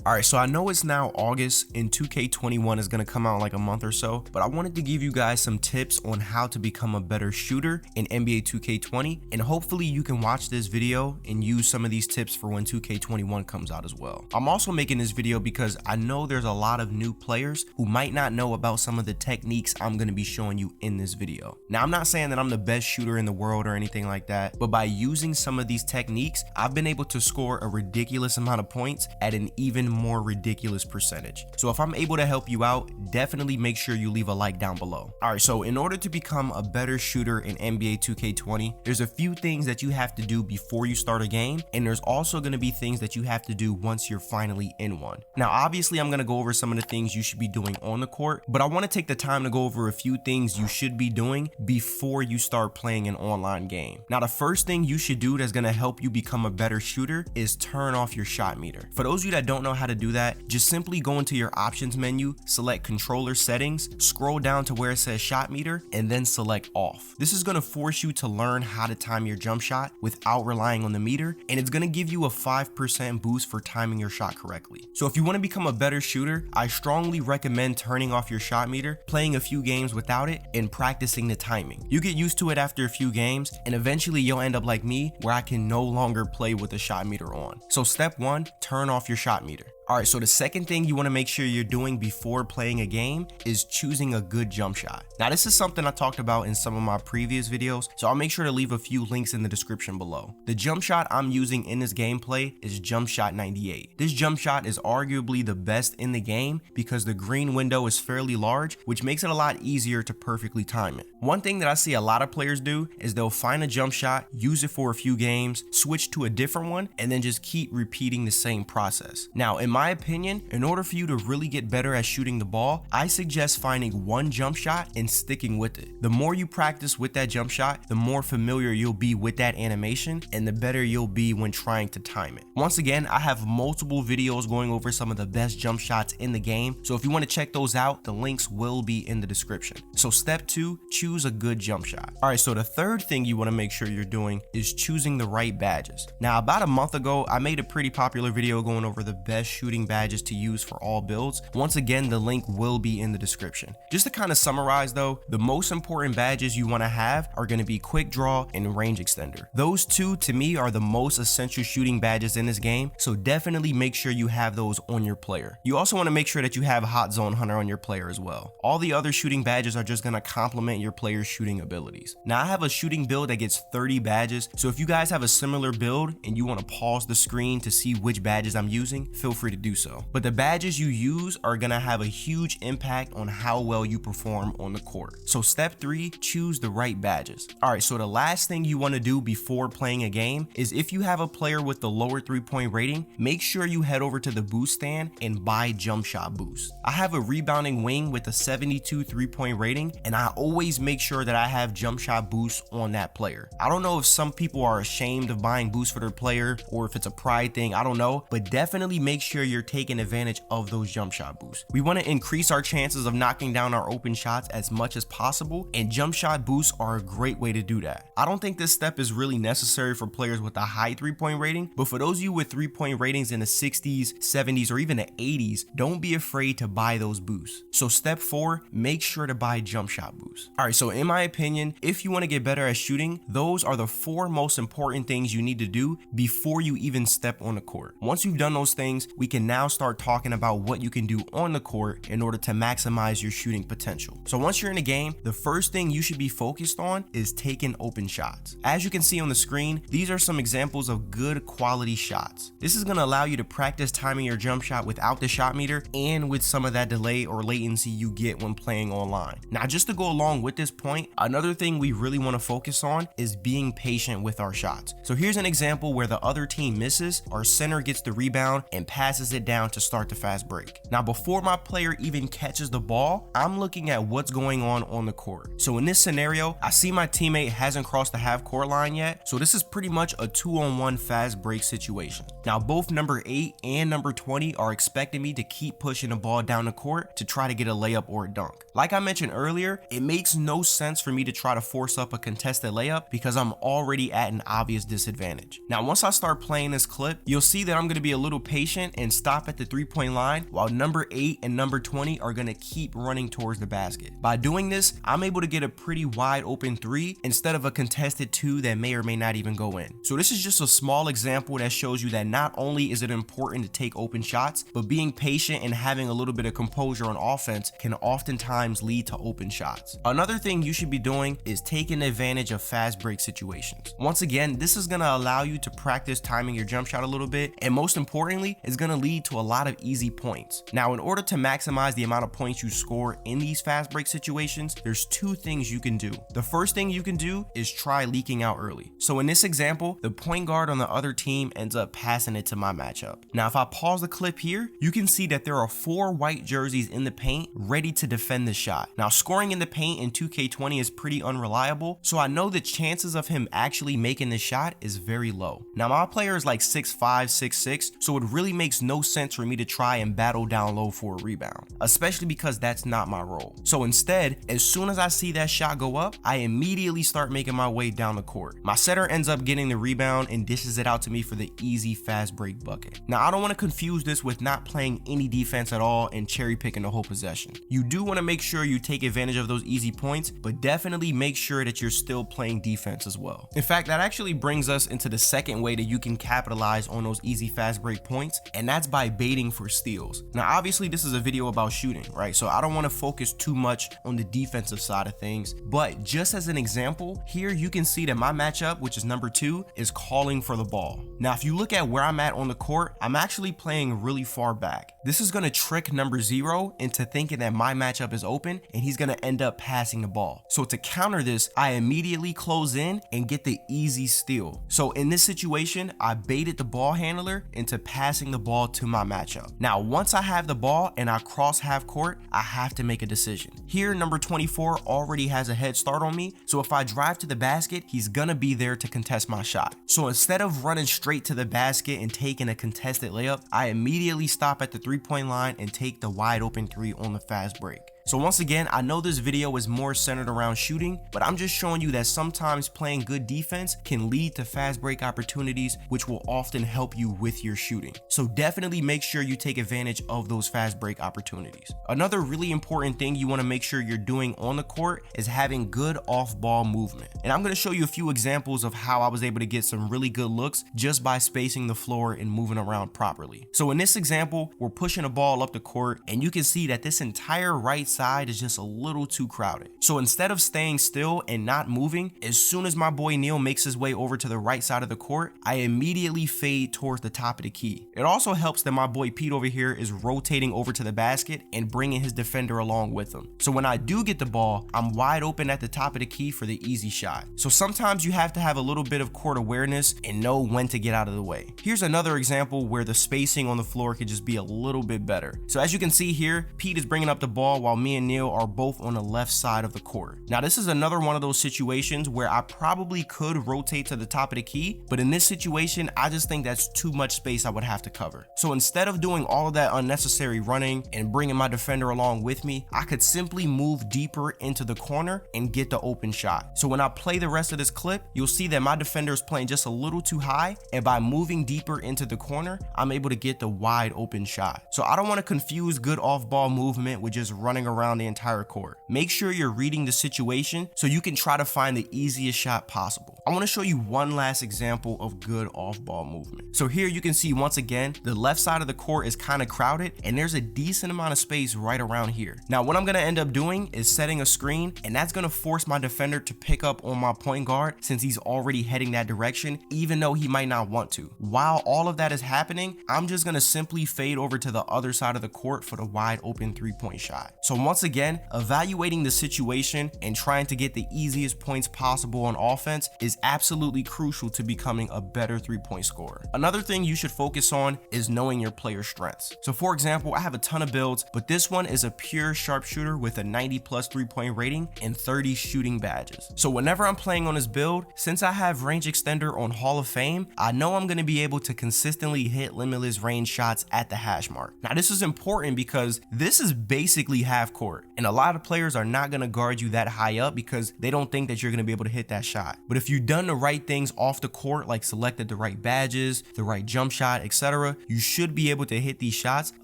Alright, so I know it's now August and 2K21 is going to come out in like a month or so, but I wanted to give you guys some tips on how to become a better shooter in NBA 2K20, and hopefully you can watch this video and use some of these tips for when 2K21 comes out as well. I'm also making this video because I know there's a lot of new players who might not know about some of the techniques I'm going to be showing you in this video. Now, I'm not saying that I'm the best shooter in the world or anything like that, but by using some of these techniques, I've been able to score a ridiculous amount of points at an even more ridiculous percentage. So if I'm able to help you out, definitely make sure you leave a like down below. Alright, so in order to become a better shooter in NBA 2K20, there's a few things that you have to do before you start a game, and there's also going to be things that you have to do once you're finally in one. Now, obviously, I'm going to go over some of the things you should be doing on the court, but I want to take the time to go over a few things you should be doing before you start playing an online game. Now, the first thing you should do that's going to help you become a better shooter is turn off your shot meter. For those of you that don't know how to do that, just simply go into your options menu, select controller settings, scroll down to where it says shot meter, and then select off. This is going to force you to learn how to time your jump shot without relying on the meter, and it's going to give you a 5% boost for timing your shot correctly. So if you want to become a better shooter, I strongly recommend turning off your shot meter, playing a few games without it, and practicing the timing. You get used to it after a few games, and eventually you'll end up like me, where I can no longer play with the shot meter on. So step 1, turn off your shot meter. Alright, so the second thing you want to make sure you're doing before playing a game is choosing a good jump shot. Now, this is something I talked about in some of my previous videos, so I'll make sure to leave a few links in the description below. The jump shot I'm using in this gameplay is jumpshot 98. This jump shot is arguably the best in the game because the green window is fairly large, which makes it a lot easier to perfectly time it. One thing that I see a lot of players do is they'll find a jump shot, use it for a few games, switch to a different one, and then just keep repeating the same process. Now, in my opinion, in order for you to really get better at shooting the ball, I suggest finding one jump shot and sticking with it. The more you practice with that jump shot, the more familiar you'll be with that animation, and the better you'll be when trying to time it. Once again, I have multiple videos going over some of the best jump shots in the game, so if you want to check those out, the links will be in the description. So step 2, choose a good jump shot. Alright, so the third thing you want to make sure you're doing is choosing the right badges. Now, about a month ago, I made a pretty popular video going over the best shooting badges to use for all builds. Once again, the link will be in the description. Just to kind of summarize though, the most important badges you want to have are going to be quick draw and range extender. Those two to me are the most essential shooting badges in this game, so definitely make sure you have those on your player. You also want to make sure that you have hot zone hunter on your player as well. All the other shooting badges are just going to complement your player's shooting abilities. Now, I have a shooting build that gets 30 badges, so if you guys have a similar build and you want to pause the screen to see which badges I'm using, feel free to do so. But the badges you use are going to have a huge impact on how well you perform on the court. So step 3, choose the right badges. Alright, so the last thing you want to do before playing a game is if you have a player with the lower 3-point rating, make sure you head over to the boost stand and buy jump shot boost. I have a rebounding wing with a 72 3-point rating, and I always make sure that I have jump shot boost on that player. I don't know if some people are ashamed of buying boost for their player or if it's a pride thing, I don't know, but definitely make sure you're taking advantage of those jump shot boosts. We want to increase our chances of knocking down our open shots as much as possible, and jump shot boosts are a great way to do that. I don't think this step is really necessary for players with a high 3-point rating, but for those of you with 3-point ratings in the 60s, 70s, or even the 80s, don't be afraid to buy those boosts. So step 4, make sure to buy jump shot boosts. Alright, so in my opinion, if you want to get better at shooting, those are the 4 most important things you need to do before you even step on the court. Once you've done those things, we can now start talking about what you can do on the court in order to maximize your shooting potential. So once you're in a game, the first thing you should be focused on is taking open shots. As you can see on the screen, these are some examples of good quality shots. This is going to allow you to practice timing your jump shot without the shot meter and with some of that delay or latency you get when playing online. Now, just to go along with this point, another thing we really want to focus on is being patient with our shots. So here's an example where the other team misses, our center gets the rebound and passes it down to start the fast break. Now, before my player even catches the ball, I'm looking at what's going on the court. So in this scenario, I see my teammate hasn't crossed the half court line yet, so this is pretty much a 2-on-1 fast break situation. Now, both number 8 and number 20 are expecting me to keep pushing the ball down the court to try to get a layup or a dunk. Like I mentioned earlier, it makes no sense for me to try to force up a contested layup because I'm already at an obvious disadvantage. Now, once I start playing this clip, you'll see that I'm going to be a little patient and and stop at the 3-point line, while number 8 and number 20 are gonna keep running towards the basket. By doing this, I'm able to get a pretty wide open 3 instead of a contested 2 that may or may not even go in. So this is just a small example that shows you that not only is it important to take open shots, but being patient and having a little bit of composure on offense can oftentimes lead to open shots. Another thing you should be doing is taking advantage of fast break situations. Once again, this is gonna allow you to practice timing your jump shot a little bit, and most importantly, is gonna lead to a lot of easy points. Now, in order to maximize the amount of points you score in these fast break situations, there's 2 things you can do. The first thing you can do is try leaking out early. So in this example, the point guard on the other team ends up passing it to my matchup. Now, if I pause the clip here, you can see that there are 4 white jerseys in the paint ready to defend the shot. Now, scoring in the paint in 2K20 is pretty unreliable, so I know the chances of him actually making the shot is very low. Now, my player is like 6'5", 6'6", so it really makes no sense for me to try and battle down low for a rebound, especially because that's not my role. So instead, as soon as I see that shot go up, I immediately start making my way down the court. My setter ends up getting the rebound and dishes it out to me for the easy fast break bucket. Now, I don't want to confuse this with not playing any defense at all and cherry picking the whole possession. You do want to make sure you take advantage of those easy points, but definitely make sure that you're still playing defense as well. In fact, that actually brings us into the second way that you can capitalize on those easy fast break points, and that's by baiting for steals. Now, obviously this is a video about shooting, right? So I don't want to focus too much on the defensive side of things, but just as an example, here you can see that my matchup, which is number 2, is calling for the ball. Now, if you look at where I'm at on the court, I'm actually playing really far back. This is going to trick number 0 into thinking that my matchup is open and he's going to end up passing the ball. So to counter this, I immediately close in and get the easy steal. So in this situation, I baited the ball handler into passing the ball to my matchup. Now, once I have the ball and I cross half court, I have to make a decision. Here, number 24 already has a head start on me, so if I drive to the basket, he's gonna be there to contest my shot. So instead of running straight to the basket and taking a contested layup, I immediately stop at the 3-point line and take the wide open 3 on the fast break. So once again, I know this video is more centered around shooting, but I'm just showing you that sometimes playing good defense can lead to fast break opportunities, which will often help you with your shooting. So definitely make sure you take advantage of those fast break opportunities. Another really important thing you want to make sure you're doing on the court is having good off-ball movement. And I'm going to show you a few examples of how I was able to get some really good looks just by spacing the floor and moving around properly. So in this example, we're pushing a ball up the court, and you can see that this entire right side is just a little too crowded. So instead of staying still and not moving, as soon as my boy Neil makes his way over to the right side of the court, I immediately fade towards the top of the key. It also helps that my boy Pete over here is rotating over to the basket and bringing his defender along with him. So when I do get the ball, I'm wide open at the top of the key for the easy shot. So sometimes you have to have a little bit of court awareness and know when to get out of the way. Here's another example where the spacing on the floor could just be a little bit better. So as you can see here, Pete is bringing up the ball while me and Neil are both on the left side of the court. Now, this is another one of those situations where I probably could rotate to the top of the key, but in this situation, I just think that's too much space I would have to cover. So instead of doing all of that unnecessary running and bringing my defender along with me, I could simply move deeper into the corner and get the open shot. So when I play the rest of this clip, you'll see that my defender is playing just a little too high, and by moving deeper into the corner, I'm able to get the wide open shot. So I don't want to confuse good off-ball movement with just running around the entire court. Make sure you're reading the situation so you can try to find the easiest shot possible. I want to show you one last example of good off-ball movement. So here you can see once again, the left side of the court is kind of crowded and there's a decent amount of space right around here. Now what I'm going to end up doing is setting a screen, and that's going to force my defender to pick up on my point guard since he's already heading that direction, even though he might not want to. While all of that is happening, I'm just going to simply fade over to the other side of the court for the wide open 3-point shot. So once again, evaluating the situation and trying to get the easiest points possible on offense is absolutely crucial to becoming a better 3-point scorer. Another thing you should focus on is knowing your player's strengths. So for example, I have a ton of builds, but this one is a pure sharpshooter with a 90+ 3-point rating and 30 shooting badges. So whenever I'm playing on this build, since I have range extender on Hall of Fame, I know I'm going to be able to consistently hit limitless range shots at the hash mark. Now this is important because this is basically half half court. And a lot of players are not going to guard you that high up because they don't think that you're going to be able to hit that shot. But if you've done the right things off the court, like selected the right badges, the right jump shot, etc., you should be able to hit these shots,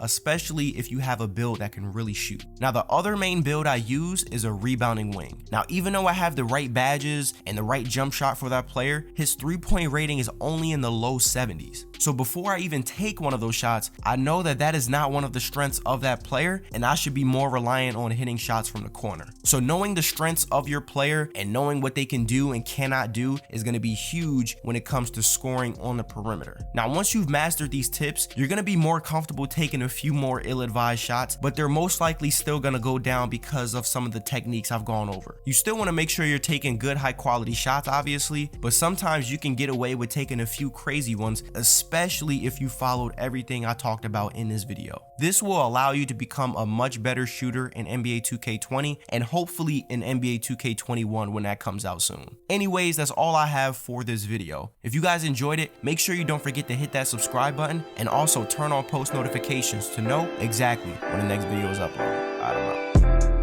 especially if you have a build that can really shoot. Now, the other main build I use is a rebounding wing. Now, even though I have the right badges and the right jump shot for that player, his 3-point rating is only in the low 70s. So before I even take one of those shots, I know that that is not one of the strengths of that player, and I should be more reliant on hitting shots from the corner. So knowing the strengths of your player and knowing what they can do and cannot do is going to be huge when it comes to scoring on the perimeter. Now, once you've mastered these tips, you're going to be more comfortable taking a few more ill-advised shots, but they're most likely still going to go down because of some of the techniques I've gone over. You still want to make sure you're taking good, high-quality shots, obviously, but sometimes you can get away with taking a few crazy ones, especially if you followed everything I talked about in this video. This will allow you to become a much better shooter in NBA 2K20 and hopefully in NBA 2K21 when that comes out soon. Anyways, that's all I have for this video. If you guys enjoyed it, make sure you don't forget to hit that subscribe button and also turn on post notifications to know exactly when the next video is uploaded. I don't know.